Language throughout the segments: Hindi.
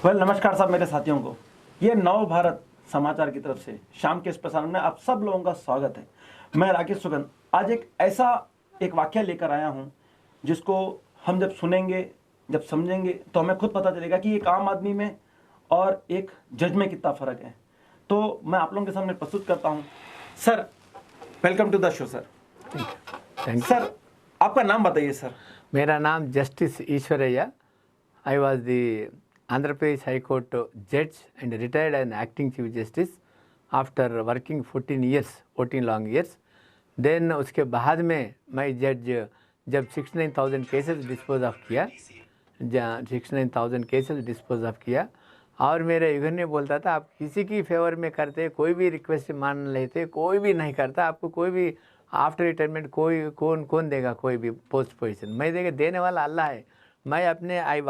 नमस्कार साहब मेरे साथियों को। ये नव भारत समाचार की तरफ से शाम के इस प्रसारण में आप सब लोगों का स्वागत है। मैं राकेश सुगंध आज एक वाक्य लेकर आया हूं जिसको हम जब सुनेंगे, जब समझेंगे तो हमें खुद पता चलेगा कि एक आम आदमी में और एक जज में कितना फर्क है। तो मैं आप लोगों के सामने प्रस्तुत करता हूं। Sir, welcome to the show. Sir thank sir, आपका नाम बताइए सर। मेरा नाम justice Eswaraiah. I was the Andhra Pradesh High Court judge and retired as acting Chief Justice after working 14 long years. Then उसके बाद में मैं जज जब 69,000 केसेस डिस्पोज ऑफ किया, 69,000 केसेस डिस्पोज ऑफ किया, और मेरे युगन ने बोलता था आप किसी की फेवर में करते, कोई भी रिक्वेस्ट मान लेते, कोई भी नहीं करता, आपको कोई भी आफ्टर रिटायरमेंट कोई कौन देगा कोई भी पोस्ट पोजीशन, मैं देने वाला अल्लाह है। मैं अपने आई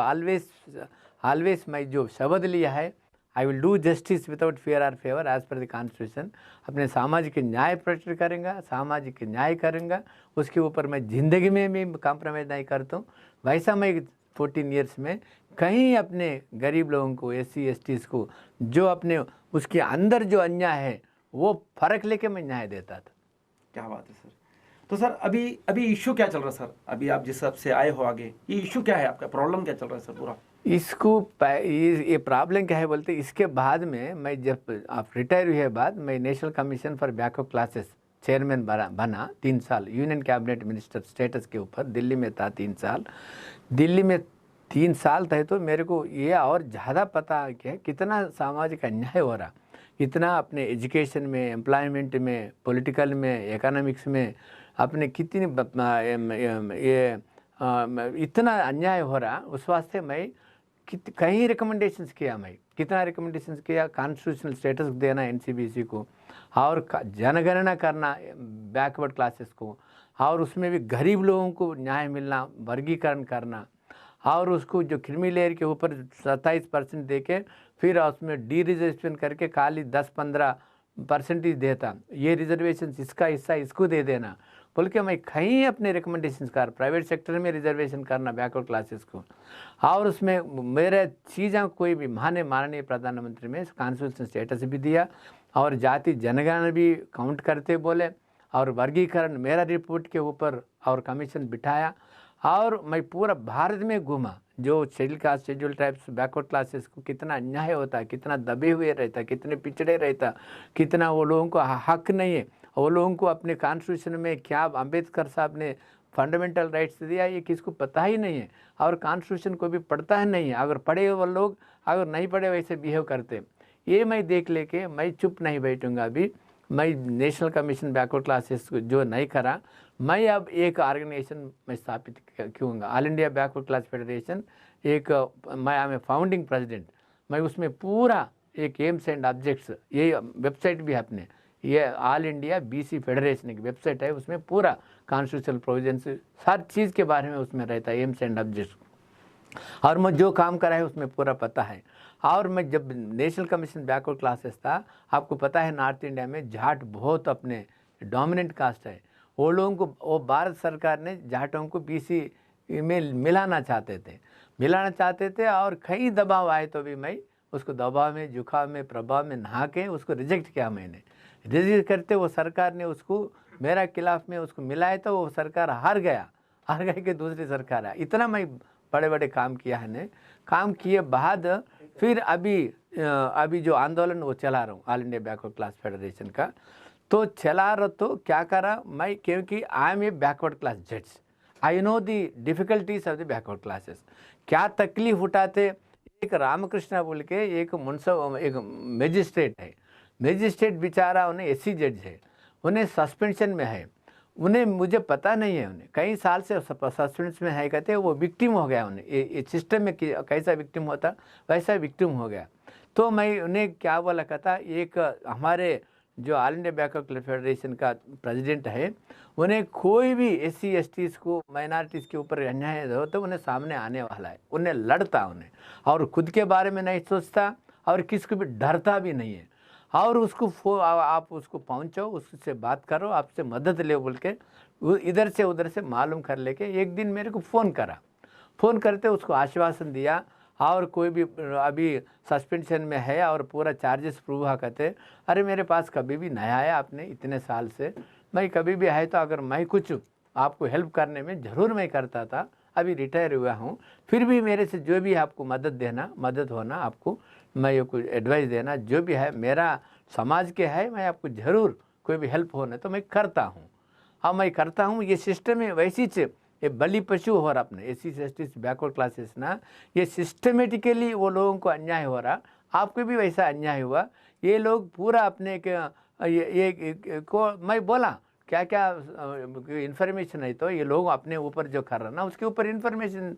ऑलवेज मैं जो शब्द लिया है, I will do justice without fear और favour as per the constitution. अपने सामाजिक न्याय प्रोटेक्ट करूँगा, सामाजिक न्याय करूँगा, उसके ऊपर मैं ज़िंदगी में भी कॉम्प्रोमाइज़ नहीं करता हूँ। वैसा मैं 14 ईयर्स में कहीं अपने गरीब लोगों को, SC STs को, जो अपने उसके अंदर जो अन्याय है वो फ़र्क लेके मैं न्याय देता था। क्या बात है सर। तो सर अभी इशू क्या चल रहा है सर? अभी आप जिस हिसाब से आए हो आगे, ये इशू क्या है, आपका प्रॉब्लम क्या चल रहा है सर पूरा? ये प्रॉब्लम क्या है बोलते, इसके बाद में मैं जब आप रिटायर हुए बाद मैं national commission for backup classes chairman बना 3 साल, यूनियन कैबिनेट मिनिस्टर स्टेटस के ऊपर दिल्ली में था 3 साल। दिल्ली में 3 साल थे तो मेरे को ये और ज़्यादा पता कि कितना सामाजिक अन्याय हो रहा, कितना अपने एजुकेशन में, एम्प्लॉयमेंट में, पॉलिटिकल में, इकोनॉमिक्स में अपने कितनी ये इतना अन्याय हो रहा। उस वास्ते मैं कहीं रिकमेंडेशंस किया, मैं कितना रिकमेंडेशंस किया, कॉन्स्टिट्यूशनल स्टेटस देना NCBC को, और जनगणना करना बैकवर्ड क्लासेस को, और उसमें भी गरीब लोगों को न्याय मिलना, वर्गीकरण करना, और उसको जो क्रीमी लेयर के ऊपर 27% दे के फिर उसमें डी रिजर्वेशन करके खाली 10-15% ही देता, ये रिजर्वेशन इसका हिस्सा इसको दे देना बोल के मैं कहीं अपने रिकमेंडेशन कर, प्राइवेट सेक्टर में रिजर्वेशन करना बैकवर्ड क्लासेस को। और उसमें मेरे चीज़ें कोई भी माननीय प्रधानमंत्री में कॉन्स्टिट्यूशन स्टेटस भी दिया, और जाति जनगणना भी काउंट करते बोले, और वर्गीकरण मेरा रिपोर्ट के ऊपर और कमीशन बिठाया, और मैं पूरा भारत में घूमा। जो schedule caste, schedule tribes, backward classes को कितना अन्याय होता है, कितना दबे हुए रहता, कितने पिछड़े रहता, कितना वो लोगों को हक नहीं है, वो लोगों को अपने कॉन्स्टिट्यूशन में क्या अम्बेडकर साहब ने फंडामेंटल राइट्स दिया ये किसको पता ही नहीं है, और कॉन्स्टिट्यूशन को भी पढ़ता है नहीं है। अगर पढ़े वो लोग, अगर नहीं पढ़े वैसे बिहेव करते। ये मैं देख लेके मैं चुप नहीं बैठूंगा। अभी मैं नेशनल कमीशन बैकवर्ड क्लासेस को जो नहीं करा, मैं अब एक ऑर्गेनाइजेशन में स्थापित करूँगा, all India backward class federation. एक मैं आई एम फाउंडिंग प्रेसिडेंट। मैं उसमें पूरा एक एम्स एंड ऑब्जेक्ट्स, ये वेबसाइट भी है अपने, ये ऑल इंडिया BC फेडरेशन की वेबसाइट है, उसमें पूरा कॉन्स्टिट्यूशनल प्रोविजंस हर चीज़ के बारे में उसमें रहता है, एम्स एंड ऑब्जेक्ट्स, और मैं जो काम करा है उसमें पूरा पता है। और मैं जब नेशनल कमीशन बैकवर्ड क्लासेस था, आपको पता है नॉर्थ इंडिया में जाट बहुत अपने डोमिनेंट कास्ट है, वो लोगों को, वो भारत सरकार ने जाटों को BC में मिलाना चाहते थे, और कई दबाव आए तो भी मैं उसको दबाव में, जुकाम में, प्रभाव में नहा के उसको रिजेक्ट किया। मैंने रिजेक्ट करते वो सरकार ने उसको मेरा खिलाफ में उसको मिलाया, तो वो सरकार हार गया कि दूसरी सरकार है। इतना मैं बड़े काम किया है ने। काम किए बाद फिर अभी जो आंदोलन वो चला रहा हूँ all India backward class federation का, तो चला रहा, तो क्या करा मैं, क्योंकि I am a backward class जज, I know the difficulties of the backward classes, क्या तकलीफ उठाते। एक रामकृष्ण बोल के एक मजिस्ट्रेट है, मजिस्ट्रेट बेचारा, उन्हें SC जज है, उन्हें सस्पेंशन में है, उन्हें मुझे पता नहीं है, उन्हें कई साल से सस्पेंस में है, कहते वो विक्टिम हो गया, उन्हें ये सिस्टम में कैसा विक्टिम होता वैसा विक्टिम हो गया। तो मैं उन्हें क्या बोला, कहता एक हमारे जो all India backward class federation का प्रेसिडेंट है, उन्हें कोई भी SC STs को, माइनॉरिटीज़ के ऊपर अन्याय हो तो उन्हें सामने आने वाला है, उन्हें लड़ता, उन्हें, और खुद के बारे में नहीं सोचता, और किसको भी डरता भी नहीं है, और उसको आप उसको पहुँचो, उससे बात करो, आपसे मदद ले बोल के इधर से उधर से मालूम कर लेके एक दिन मेरे को फ़ोन करा। फ़ोन करते उसको आश्वासन दिया, और कोई भी अभी सस्पेंशन में है और पूरा चार्जेस प्रूव हुआ करते, अरे मेरे पास कभी भी नहीं आया आपने इतने साल से, मैं कभी भी आए तो अगर मैं कुछ आपको हेल्प करने में ज़रूर मैं करता था, अभी रिटायर हुआ हूँ, फिर भी मेरे से जो भी आपको मदद होना आपको, मैं ये कुछ एडवाइस देना जो भी है मेरा समाज के है, मैं आपको ज़रूर कोई भी हेल्प होना तो मैं करता हूँ। हाँ मैं करता हूँ। ये सिस्टम है वैसी ये बलि पशु हो रहा अपने एस सी बैकवर्ड क्लासेस ना, ये सिस्टमेटिकली वो लोगों को अन्याय हो रहा, आपको भी वैसा अन्याय हुआ। ये लोग पूरा अपने को मैं बोला क्या क्या इन्फॉर्मेशन है, तो ये लोग अपने ऊपर जो कर रहा ना उसके ऊपर इन्फॉर्मेशन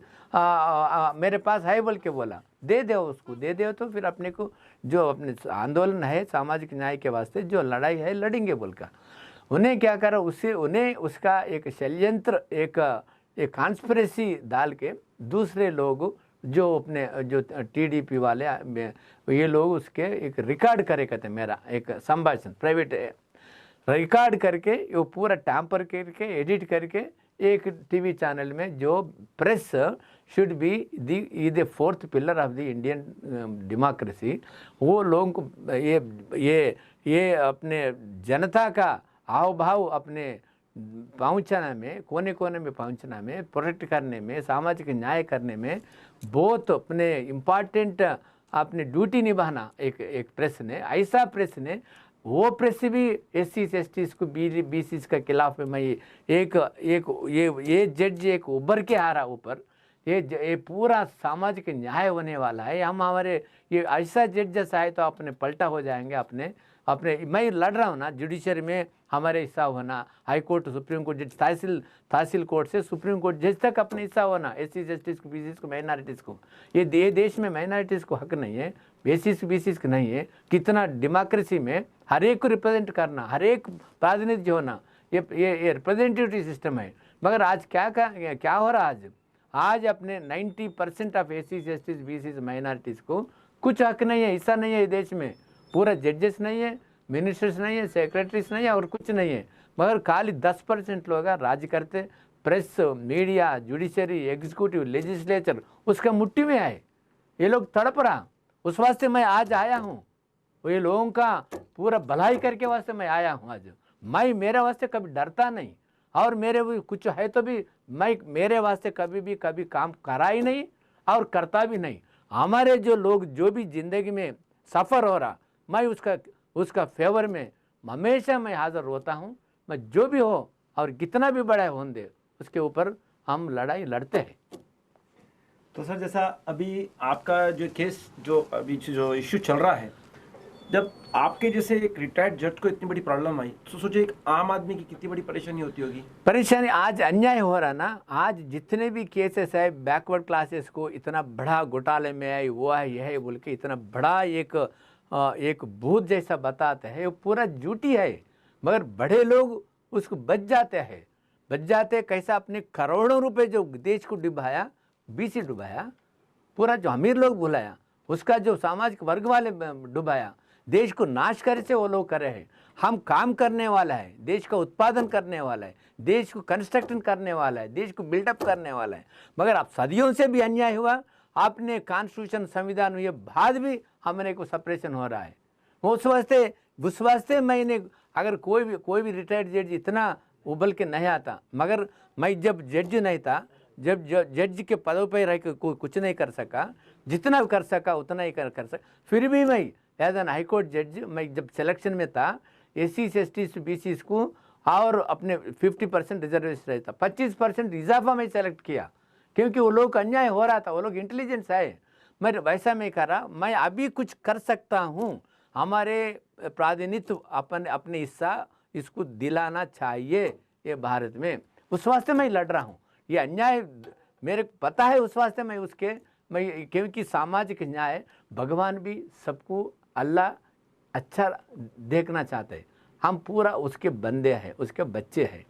मेरे पास है बोल के बोला, दे दो उसको, दे दो तो फिर अपने को जो अपने आंदोलन है सामाजिक न्याय के वास्ते जो लड़ाई है लड़ेंगे बोल का। उन्हें क्या करा, उससे उन्हें उसका एक षड्यंत्र एक कॉन्स्पिरेसी डाल के दूसरे लोग जो अपने जो टीडीपी वाले ये लोग उसके एक रिकॉर्ड करे कहते, मेरा एक संभाषण प्राइवेट रिकॉर्ड करके वो पूरा टैम्पर करके एडिट करके एक टीवी चैनल में, जो press should be the fourth pillar of the Indian democracy, वो लोगों को ये अपने जनता का हाव भाव अपने पहुंचना में, कोने कोने में पहुंचना में, प्रोटेक्ट करने में, सामाजिक न्याय करने में बहुत अपने इम्पॉर्टेंट अपने ड्यूटी निभाना एक प्रेस ने, ऐसा प्रेस ने, वो प्रेस भी एस सी को बी का खिलाफ में मैं ये जज एक उभर के आ रहा ऊपर, ये पूरा सामाजिक न्याय होने वाला है। हम हमारे ये ऐसा जज जैसा है तो अपने पलटा हो जाएंगे अपने मैं लड़ रहा हूँ ना जुडिशरी में, हमारे हिस्सा होना, हाई कोर्ट सुप्रीम कोर्ट जज, तहसील कोर्ट से सुप्रीम कोर्ट जज तक अपने हिस्सा होना, एससी एसटी को बीसी को माइनॉरिटीज़ को, ये देश में माइनॉरिटीज़ को हक नहीं है, एससी बीसी को नहीं है। कितना डेमोक्रेसी में हर एक को रिप्रेजेंट करना, हर एक प्रातिनिध्य होना, ये रिप्रेजेंटेटिव सिस्टम है। मगर आज क्या हो रहा आज अपने 90% of SC ST BC minorities को कुछ हक नहीं है, हिस्सा नहीं है देश में। पूरा जजेस नहीं है, मिनिस्टर्स नहीं है, सेक्रेटरीज नहीं है और कुछ नहीं है, मगर खाली 10% लोग राज करते। Press, media, judiciary, executive, legislature उसका मुट्ठी में है। ये लोग तड़प रहा, उस वास्ते मैं आज आया हूँ, ये लोगों का पूरा भलाई करके वास्ते मैं आया हूँ आज। मैं मेरे वास्ते कभी डरता नहीं, और मेरे भी कुछ है तो भी मैं मेरे वास्ते कभी काम करा ही नहीं और करता भी नहीं। हमारे जो लोग जो भी जिंदगी में सफ़र हो रहा, मैं उसका फेवर में हमेशा मैं हाजिर होता हूँ। मैं जो भी हो और कितना भी बड़ा होने दे, उसके ऊपर हम लड़ाई लड़ते हैं। तो सर जैसा अभी आपका जो केस जो अभी जो इश्यू चल रहा है, जब आपके जैसे एक रिटायर्ड जज को इतनी बड़ी प्रॉब्लम आई, तो सोचो एक आम आदमी की कितनी बड़ी परेशानी होती होगी। परेशानी आज अन्याय हो रहा ना, आज जितने भी केसेस है बैकवर्ड क्लासेस को इतना बड़ा घोटाले में है, वो है यह है बोल के इतना बड़ा एक भूत जैसा बताते हैं, वो पूरा झूठी है। मगर बड़े लोग उसको बच जाते कैसा, अपने करोड़ों रुपए जो देश को डुबाया, बीसी डुबाया, पूरा जो अमीर लोग भुलाया, उसका जो सामाजिक वर्ग वाले डुबाया, देश को नाश करे से वो लोग कर रहे हैं। हम काम करने वाला है, देश का उत्पादन करने वाला है, देश को कंस्ट्रक्शन करने वाला है, देश को बिल्डअप करने वाला है। मगर अब सदियों से भी अन्याय हुआ, आपने कॉन्स्टिट्यूशन संविधान हुए बाद भी हमने को सप्रेशन हो रहा है। उस वास्ते मैंने अगर कोई भी रिटायर्ड जज इतना उबल के नहीं आता, मगर मैं जब जज नहीं था, जब जज के पदों पर रह कोई कुछ नहीं कर सका, जितना कर सका उतना ही कर सका, फिर भी मैं एज एन हाई कोर्ट जज मैं जब सिलेक्शन में था, एससी एसटी बीसी को और अपने 50% रिजर्वेशन रहता, 25% इजाफा मैं सेलेक्ट किया, क्योंकि वो लोग अन्याय हो रहा था, वो लोग इंटेलिजेंस है। मैं वैसा मैं करा, मैं अभी कुछ कर सकता हूँ, हमारे प्रातिनिध्य अपने हिस्सा इसको दिलाना चाहिए ये भारत में, उस वास्ते मैं लड़ रहा हूँ। ये अन्याय मेरे पता है, उस वास्ते मैं क्योंकि सामाजिक न्याय भगवान भी सबको अल्लाह अच्छा देखना चाहते हैं, हम पूरा उसके बंदे हैं, उसके बच्चे हैं।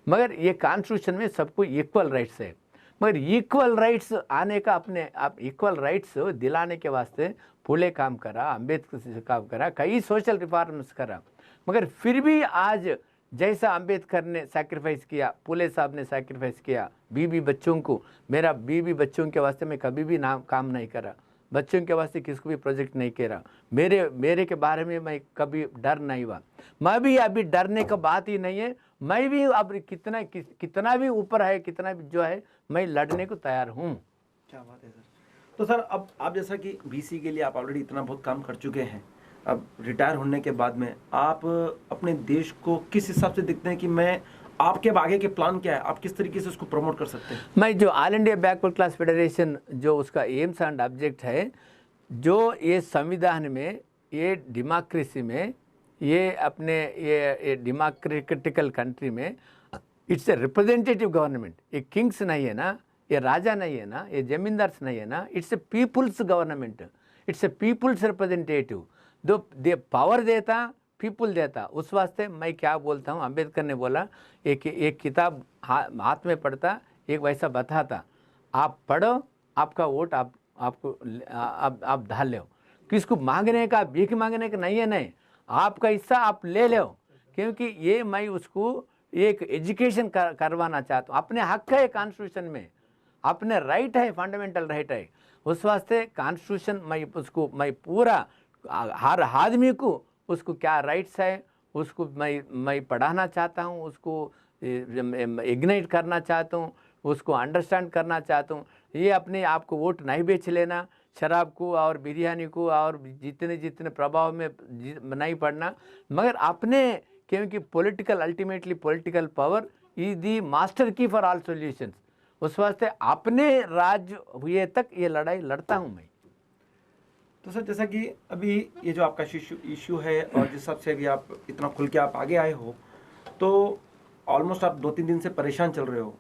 मगर ये कॉन्स्टिट्यूशन में सबको इक्वल राइट्स है, मगर इक्वल राइट्स आने का अपने आप इक्वल राइट्स दिलाने के वास्ते फुले काम करा, अम्बेडकर से काम करा, कई सोशल रिफॉर्म्स करा, मगर फिर भी आज जैसा अम्बेडकर ने सैक्रिफाइस किया, फुले साहब ने सैक्रिफाइस किया बीबी बच्चों को, मेरा बीबी बच्चों के वास्ते मैं कभी भी काम नहीं करा, बच्चों के वास्ते किसको भी प्रोजेक्ट नहीं कह रहा। मेरे के बारे में मैं कभी डर नहीं हुआ। मैं भी अभी डरने का बात ही नहीं है। मैं भी अब कितना भी ऊपर है, कितना भी जो है, मैं लड़ने को तैयार हूँ। क्या बात है सर। तो सर अब आप जैसा कि बीसी के लिए आप ऑलरेडी इतना बहुत काम कर चुके हैं, अब रिटायर होने के बाद में आप अपने देश को किस हिसाब से देखते हैं कि मैं आपके अब आगे के प्लान क्या है, आप किस तरीके से उसको प्रमोट कर सकते हैं? मैं जो all India backward class federation जो उसका एम्स एंड ऑब्जेक्ट है, जो ये संविधान में, ये डेमोक्रेसी में, ये अपने ये डेमोक्रेटिकल कंट्री में इट्स ए रिप्रेजेंटेटिव गवर्नमेंट। ये किंग्स नहीं है ना, ये राजा नहीं है ना, ये जमींदार्स नहीं है ना, it's a people's government, it's a people's representative. Though they power देता, पीपुल देता। उस वास्ते मैं क्या बोलता हूँ, अम्बेडकर ने बोला, एक किताब हाथ में पढ़ता, एक वैसा बताता, आप पढ़ो, आपका वोट आप डाल लो। किसको मांगने का, भीख मांगने का नहीं है, नहीं, आपका हिस्सा आप ले लो। क्योंकि ये मैं उसको एक एजुकेशन करवाना चाहता हूँ। अपने हक है कॉन्स्टिट्यूशन में, अपने राइट है, फंडामेंटल राइट है। उस वास्ते कॉन्स्टिट्यूशन मैं पूरा हर आदमी को उसको क्या राइट्स है उसको मैं पढ़ाना चाहता हूँ, उसको इग्नाइट करना चाहता हूँ, उसको अंडरस्टैंड करना चाहता हूँ। ये अपने आप को वोट नहीं बेच लेना, शराब को और बिरयानी को और जितने प्रभाव में नहीं पड़ना, मगर अपने, क्योंकि political, ultimately political power is the master की फॉर ऑल सॉल्यूशंस। उस वास्ते अपने राज्य हुए तक ये लड़ाई लड़ता हूँ मैं। तो सर जैसा कि अभी ये जो आपका इश्यू है और जिस हिसाब से अभी आप इतना खुल के आप आगे आए हो, तो ऑलमोस्ट आप 2-3 दिन से परेशान चल रहे हो,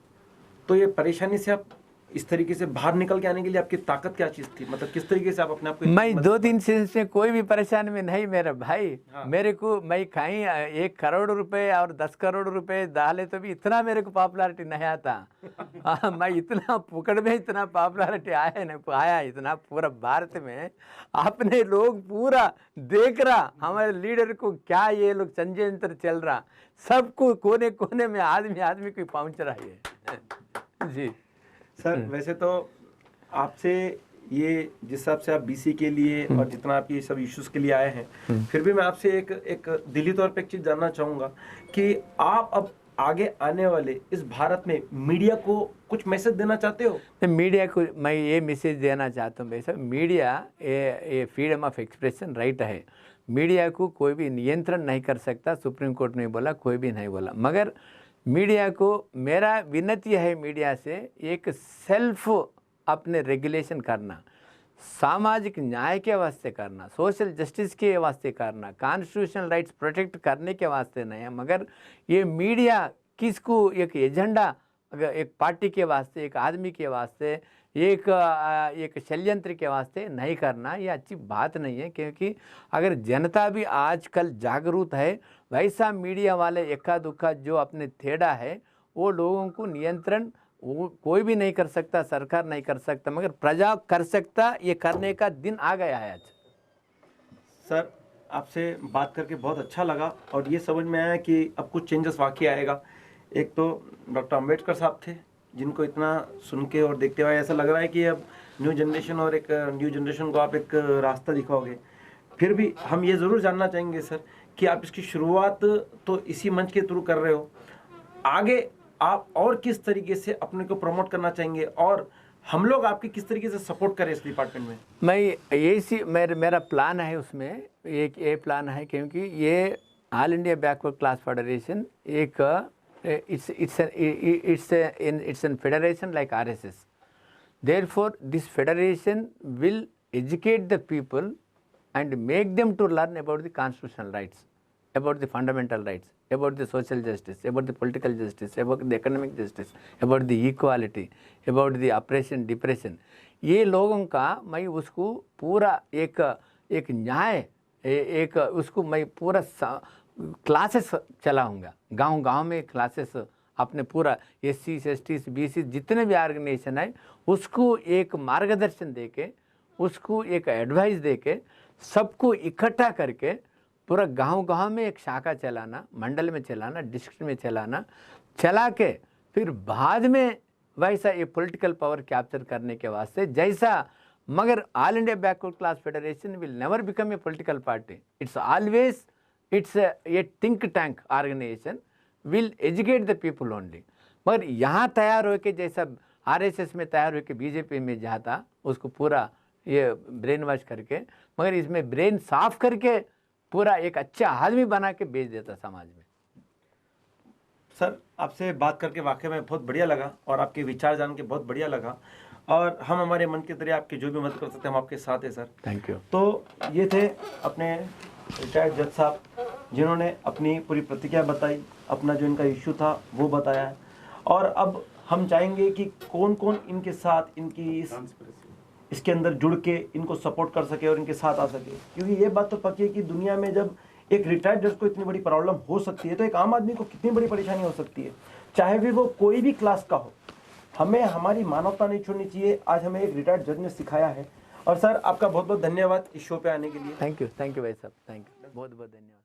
तो ये परेशानी से आप इस तरीके से बाहर निकल के आने के लिए आपकी ताकत क्या चीज़ थी, मतलब किस तरीके से आप अपने आप को? मैं 2-3 दिन से कोई भी परेशानी में नहीं मेरा भाई। हाँ। मेरे को मैं कहीं 1 करोड़ रुपए और 10 करोड़ रुपए डाले तो भी इतना मेरे को पॉपुलैरिटी नहीं आता। मैं इतना पुकड़ में इतना पॉपुलैरिटी आया इतना पूरा भारत में। अपने लोग पूरा देख रहा हमारे लीडर को, क्या ये लोग षड्यंत्र चल रहा, सबको कोने कोने में आदमी को पहुंच रहा है। जी सर वैसे तो आपसे ये जिस हिसाब से आप बीसी के लिए और जितना आप ये सब इश्यूज के लिए आए हैं, फिर भी मैं आपसे एक दिली तौर पे एक चीज जानना चाहूंगा कि आप अब आगे आने वाले इस भारत में मीडिया को कुछ मैसेज देना चाहते हो? तो मीडिया को मैं ये मैसेज देना चाहता हूँ भाई साहब, मीडिया ये फ्रीडम ऑफ एक्सप्रेशन राइट है। मीडिया को कोई भी नियंत्रण नहीं कर सकता, सुप्रीम कोर्ट ने बोला, कोई भी नहीं बोला। मगर मीडिया को मेरा विनती है, मीडिया से एक सेल्फ अपने रेगुलेशन करना, सामाजिक न्याय के वास्ते करना, सोशल जस्टिस के वास्ते करना, कॉन्स्टिट्यूशनल राइट्स प्रोटेक्ट करने के वास्ते नहीं है। मगर ये मीडिया किसको एक एजेंडा, अगर एक पार्टी के वास्ते, एक आदमी के वास्ते, एक षड्यंत्र के वास्ते नहीं करना, ये अच्छी बात नहीं है। क्योंकि अगर जनता भी आजकल जागरूक है, वैसा मीडिया वाले इक्का दुक्का जो अपने थेड़ा है, वो लोगों को नियंत्रण वो कोई भी नहीं कर सकता, सरकार नहीं कर सकता, मगर प्रजा कर सकता। ये करने का दिन आ गया है आज। सर आपसे बात करके बहुत अच्छा लगा और ये समझ में आया कि अब कुछ चेंजेस वाकई आएगा। एक तो डॉक्टर अम्बेडकर साहब थे जिनको इतना सुन के और देखते हुए ऐसा लग रहा है कि अब न्यू जनरेशन को आप एक रास्ता दिखाओगे। फिर भी हम ये ज़रूर जानना चाहेंगे सर कि आप इसकी शुरुआत तो इसी मंच के थ्रू कर रहे हो, आगे आप और किस तरीके से अपने को प्रमोट करना चाहेंगे और हम लोग आपकी किस तरीके से सपोर्ट करें इस डिपार्टमेंट में? मैं यही मेरा प्लान है, उसमें एक ये प्लान है, क्योंकि ये all India backward class federation एक it's an federation like RSS. Therefore, this federation will educate the people and make them to learn about the constitutional rights, about the fundamental rights, about the social justice, about the political justice, about the economic justice, about the equality, about the oppression, depression. ये लोगों का मैं उसको पूरा एक न्याय, एक उसको मैं पूरा क्लासेस चलाऊँगा, गांव में क्लासेस अपने पूरा SC, ST, BC जितने भी ऑर्गेनाइजेशन है उसको एक मार्गदर्शन देके, उसको एक एडवाइस देके, सबको इकट्ठा करके पूरा गांव में एक शाखा चलाना, मंडल में चलाना, डिस्ट्रिक्ट में चलाना, चला के फिर बाद में वैसा ये पॉलिटिकल पावर कैप्चर करने के वास्ते जैसा मगर All India backward class Federation will never become a political party. It's always a think tank organisation, will educate the people only. मगर यहाँ तैयार होके जैसा आरएसएस में तैयार होके बीजेपी में जाता, उसको पूरा ये ब्रेन वॉश करके, मगर इसमें ब्रेन साफ करके पूरा एक अच्छा आदमी बना के भेज देता समाज में. सर, आपसे बात करके वाकई में बहुत बढ़िया लगा और आपके विचार जान के बहुत बढ़िया लगा, और हम हमारे मन के जरिए आपकी जो भी मदद कर सकते हैं हम आपके साथ हैं सर. Thank you. तो ये थे अपने रिटायर्ड जज साहब, जिन्होंने अपनी पूरी प्रतिक्रिया बताई, अपना जो इनका इश्यू था वो बताया, और अब हम चाहेंगे कि कौन कौन इनके साथ इनकी इसके अंदर जुड़ के इनको सपोर्ट कर सके और इनके साथ आ सके, क्योंकि ये बात तो पक्की है कि दुनिया में जब एक रिटायर्ड जज को इतनी बड़ी प्रॉब्लम हो सकती है तो एक आम आदमी को कितनी बड़ी परेशानी हो सकती है, चाहे भी वो कोई भी क्लास का हो. हमें हमारी मानवता नहीं छोड़नी चाहिए. आज हमें एक रिटायर्ड जज ने सिखाया है. और सर, आपका बहुत बहुत धन्यवाद इस शो पे आने के लिए. थैंक यू भाई साहब, थैंक यू, बहुत बहुत धन्यवाद.